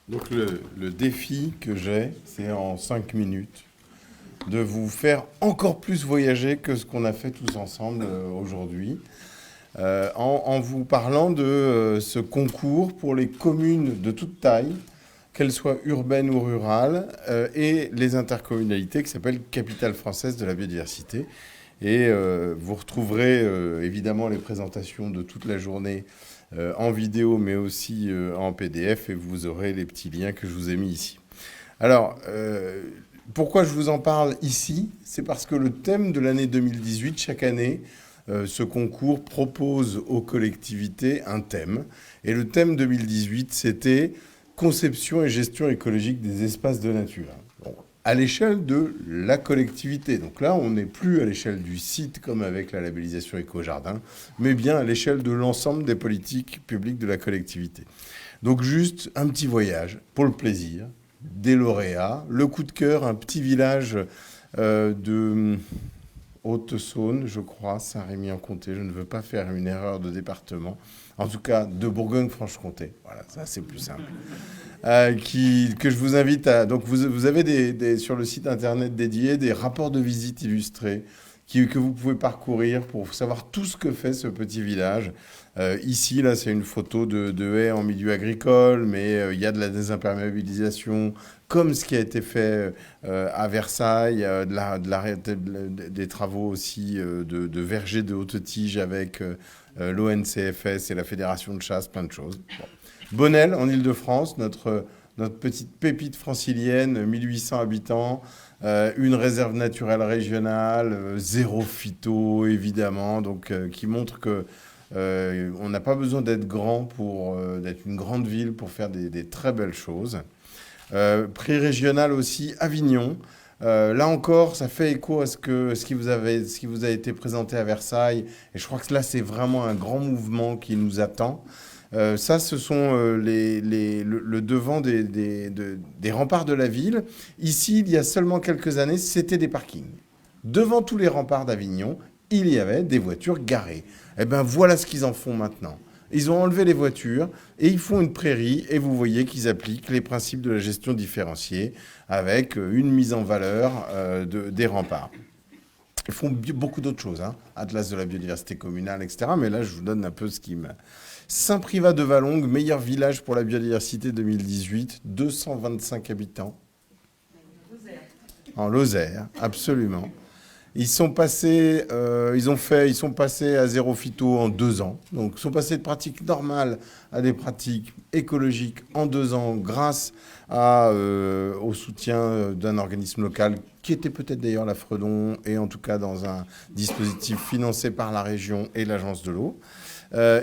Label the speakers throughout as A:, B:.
A: Donc le défi que j'ai, c'est en 5 minutes de vous faire encore plus voyager que ce qu'on a fait tous ensemble aujourd'hui, en vous parlant de ce concours pour les communes de toute taille, qu'elles soient urbaines ou rurales, et les intercommunalités qui s'appellent Capitale française de la biodiversité. Et vous retrouverez évidemment les présentations de toute la journée en vidéo, mais aussi en PDF, et vous aurez les petits liens que je vous ai mis ici. Alors, pourquoi je vous en parle ici? C'est parce que le thème de l'année 2018, chaque année, ce concours propose aux collectivités un thème. Et le thème 2018, c'était conception et gestion écologique des espaces de nature. Bon, à l'échelle de la collectivité. Donc là, on n'est plus à l'échelle du site comme avec la labellisation éco-jardin, mais bien à l'échelle de l'ensemble des politiques publiques de la collectivité. Donc juste un petit voyage pour le plaisir, des lauréats, le coup de cœur, un petit village de Haute-Saône, je crois, Saint-Rémy-en-Comté, je ne veux pas faire une erreur de département, en tout cas de Bourgogne-Franche-Comté, voilà, ça c'est plus simple. Que je vous invite à... Donc vous avez sur le site internet dédié des rapports de visite illustrés que vous pouvez parcourir pour savoir tout ce que fait ce petit village. Ici, là, c'est une photo de haies en milieu agricole, mais il y a de la désimperméabilisation, comme ce qui a été fait à Versailles, des travaux aussi de vergers de haute tige avec l'ONCFS et la Fédération de chasse, plein de choses. Bon. Bonnel, en Île-de-France, notre petite pépite francilienne, 1800 habitants, une réserve naturelle régionale, zéro phyto, évidemment, donc qui montre que on n'a pas besoin d'être grand d'être une grande ville pour faire des très belles choses. Prix régional aussi, Avignon. Là encore, ça fait écho à ce qui vous a été présenté à Versailles. Et je crois que là, c'est vraiment un grand mouvement qui nous attend. Ça, ce sont le devant des remparts de la ville. Ici, il y a seulement quelques années, c'était des parkings. Devant tous les remparts d'Avignon, il y avait des voitures garées. Eh bien, voilà ce qu'ils en font maintenant. Ils ont enlevé les voitures et ils font une prairie et vous voyez qu'ils appliquent les principes de la gestion différenciée avec une mise en valeur des remparts. Ils font beaucoup d'autres choses, hein. Atlas de la biodiversité communale, etc. Mais là, je vous donne un peu ce qui me... Saint-Privat de Valongue, meilleur village pour la biodiversité 2018, 225 habitants. En Lozère, absolument. Ils sont passés à zéro phyto en 2 ans. Donc, ils sont passés de pratiques normales à des pratiques écologiques en 2 ans grâce au soutien d'un organisme local qui était peut-être d'ailleurs la Fredon et en tout cas dans un dispositif financé par la région et l'Agence de l'eau.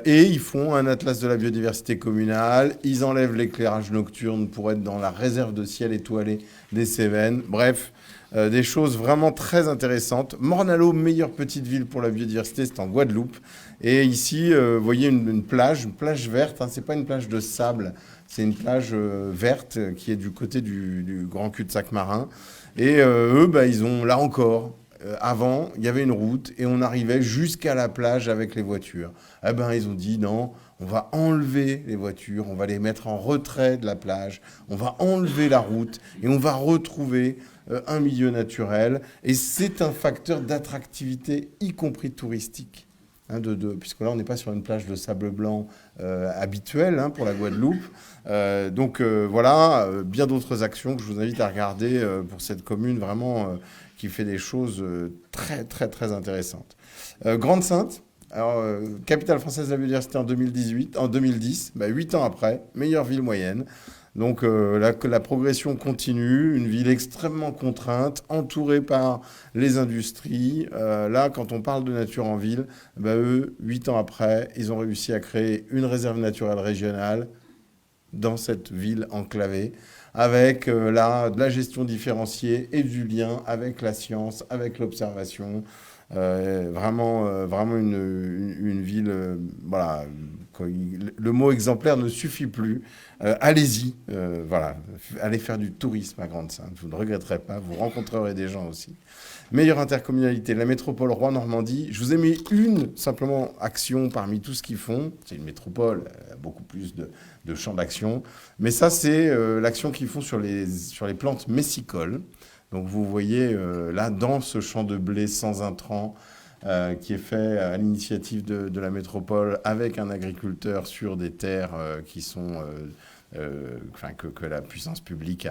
A: Et ils font un atlas de la biodiversité communale. Ils enlèvent l'éclairage nocturne pour être dans la réserve de ciel étoilé des Cévennes. Bref, des choses vraiment très intéressantes. Morne-à-l'Eau, meilleure petite ville pour la biodiversité, c'est en Guadeloupe. Et ici, vous voyez une plage verte. Hein, c'est pas une plage de sable, c'est une plage verte qui est du côté du grand cul-de-sac marin. Et eux, ils ont, là encore, avant, il y avait une route et on arrivait jusqu'à la plage avec les voitures. Eh ben, ils ont dit non, on va enlever les voitures, on va les mettre en retrait de la plage, on va enlever la route et on va retrouver un milieu naturel. Et c'est un facteur d'attractivité, y compris touristique. Hein, puisque là, on n'est pas sur une plage de sable blanc habituelle pour la Guadeloupe. Donc voilà, bien d'autres actions que je vous invite à regarder pour cette commune vraiment qui fait des choses très, très, très intéressantes. Grande-Synthe, alors, capitale française de la biodiversité en 2018, en 2010, 8 ans après, meilleure ville moyenne. Donc la progression continue, une ville extrêmement contrainte, entourée par les industries. Là, quand on parle de nature en ville, eux, 8 ans après, ils ont réussi à créer une réserve naturelle régionale dans cette ville enclavée, avec de la gestion différenciée et du lien avec la science, avec l'observation. Vraiment une ville, voilà, le mot exemplaire ne suffit plus. Allez-y, voilà, allez faire du tourisme à Grande-Synthe, vous ne regretterez pas, vous rencontrerez des gens aussi. Meilleure intercommunalité, la métropole Rouen-Normandie. Je vous ai mis une, simplement, action parmi tout ce qu'ils font. C'est une métropole, beaucoup plus de champs d'action. Mais ça, c'est l'action qu'ils font sur les plantes messicoles. Donc vous voyez là, dans ce champ de blé sans intrants, qui est fait à l'initiative de la métropole avec un agriculteur sur des terres qui sont, que la puissance publique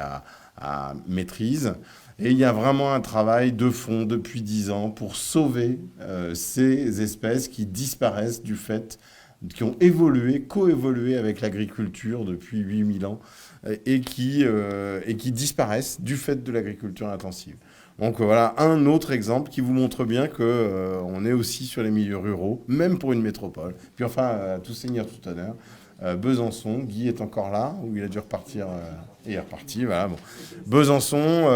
A: maîtrise. Et il y a vraiment un travail de fond depuis 10 ans pour sauver ces espèces qui disparaissent qui ont coévolué avec l'agriculture depuis 8000 ans et qui disparaissent du fait de l'agriculture intensive. Donc voilà un autre exemple qui vous montre bien qu'on est aussi sur les milieux ruraux, même pour une métropole. Puis enfin, tout seigneur, tout honneur, Besançon, Guy est encore là, ou il a dû repartir, et il est reparti, voilà. Bon. Besançon,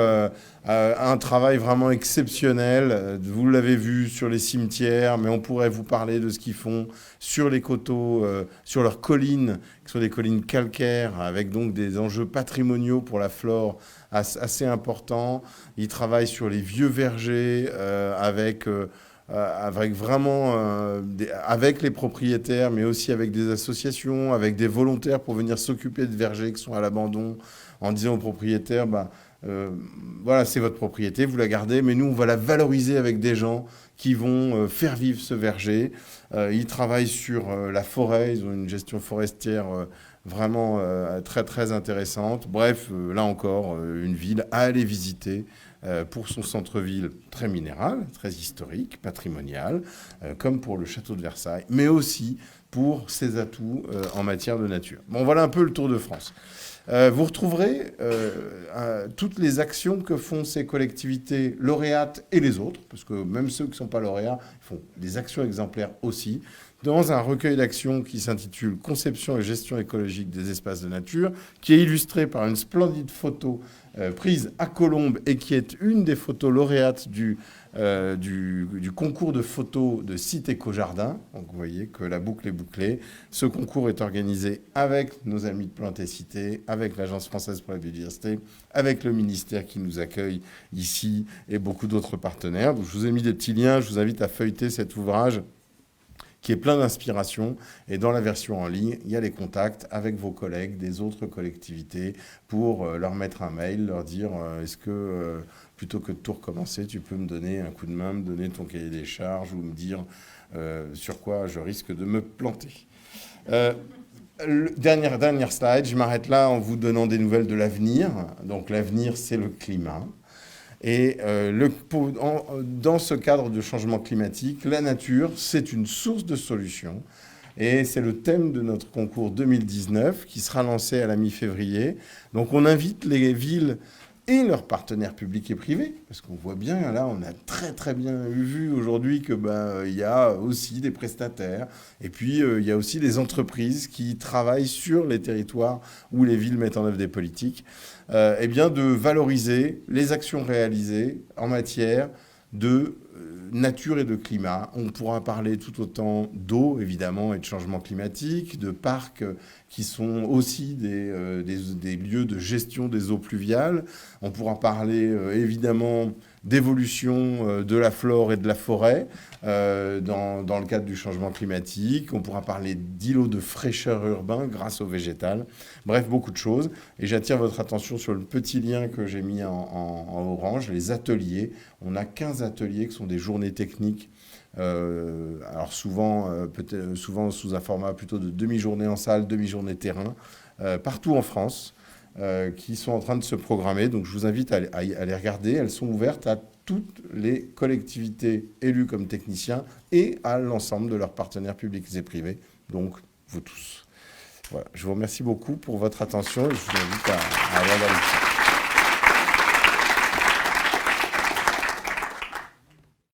A: un travail vraiment exceptionnel, vous l'avez vu sur les cimetières, mais on pourrait vous parler de ce qu'ils font sur les coteaux, sur leurs collines, qui sont des collines calcaires, avec donc des enjeux patrimoniaux pour la flore assez importants. Ils travaillent sur les vieux vergers, avec vraiment avec les propriétaires, mais aussi avec des associations, avec des volontaires pour venir s'occuper de vergers qui sont à l'abandon, en disant aux propriétaires, voilà, c'est votre propriété, vous la gardez, mais nous, on va la valoriser avec des gens qui vont faire vivre ce verger. Ils travaillent sur la forêt, ils ont une gestion forestière vraiment très, très intéressante. Bref, là encore, une ville à aller visiter pour son centre-ville très minéral, très historique, patrimonial, comme pour le château de Versailles, mais aussi pour ses atouts en matière de nature. Bon, voilà un peu le tour de France. Vous retrouverez toutes les actions que font ces collectivités lauréates et les autres, parce que même ceux qui ne sont pas lauréats font des actions exemplaires aussi, dans un recueil d'actions qui s'intitule « Conception et gestion écologique des espaces de nature », qui est illustré par une splendide photo prise à Colombes et qui est une des photos lauréates du concours de photos de Site Éco-Jardin. Donc vous voyez que la boucle est bouclée. Ce concours est organisé avec nos amis de Plantes et Cités, avec l'Agence française pour la biodiversité, avec le ministère qui nous accueille ici et beaucoup d'autres partenaires. Donc je vous ai mis des petits liens, je vous invite à feuilleter cet ouvrage qui est plein d'inspiration. Et dans la version en ligne, il y a les contacts avec vos collègues des autres collectivités pour leur mettre un mail, leur dire est-ce que, plutôt que de tout recommencer, tu peux me donner un coup de main, me donner ton cahier des charges ou me dire sur quoi je risque de me planter. Dernière slide, je m'arrête là en vous donnant des nouvelles de l'avenir. Donc l'avenir, c'est le climat. Et dans ce cadre de changement climatique, la nature, c'est une source de solutions. Et c'est le thème de notre concours 2019 qui sera lancé à la mi-février. Donc on invite les villes et leurs partenaires publics et privés, parce qu'on voit bien, là, on a très très bien vu aujourd'hui que il y a aussi des prestataires, et puis il y a aussi des entreprises qui travaillent sur les territoires où les villes mettent en œuvre des politiques, eh bien de valoriser les actions réalisées en matière de nature et de climat. On pourra parler tout autant d'eau, évidemment, et de changement climatique, de parcs qui sont aussi des lieux de gestion des eaux pluviales. On pourra parler, évidemment, d'évolution de la flore et de la forêt dans le cadre du changement climatique. On pourra parler d'îlots de fraîcheur urbain grâce au végétal. Bref, beaucoup de choses. Et j'attire votre attention sur le petit lien que j'ai mis en orange, les ateliers. On a 15 ateliers qui sont des journées techniques. Alors souvent sous un format plutôt de demi-journée en salle, demi-journée terrain, partout en France, qui sont en train de se programmer. Donc je vous invite à les regarder. Elles sont ouvertes à toutes les collectivités élues comme techniciens et à l'ensemble de leurs partenaires publics et privés, donc vous tous. Voilà. Je vous remercie beaucoup pour votre attention et je vous invite à aller à la lecture.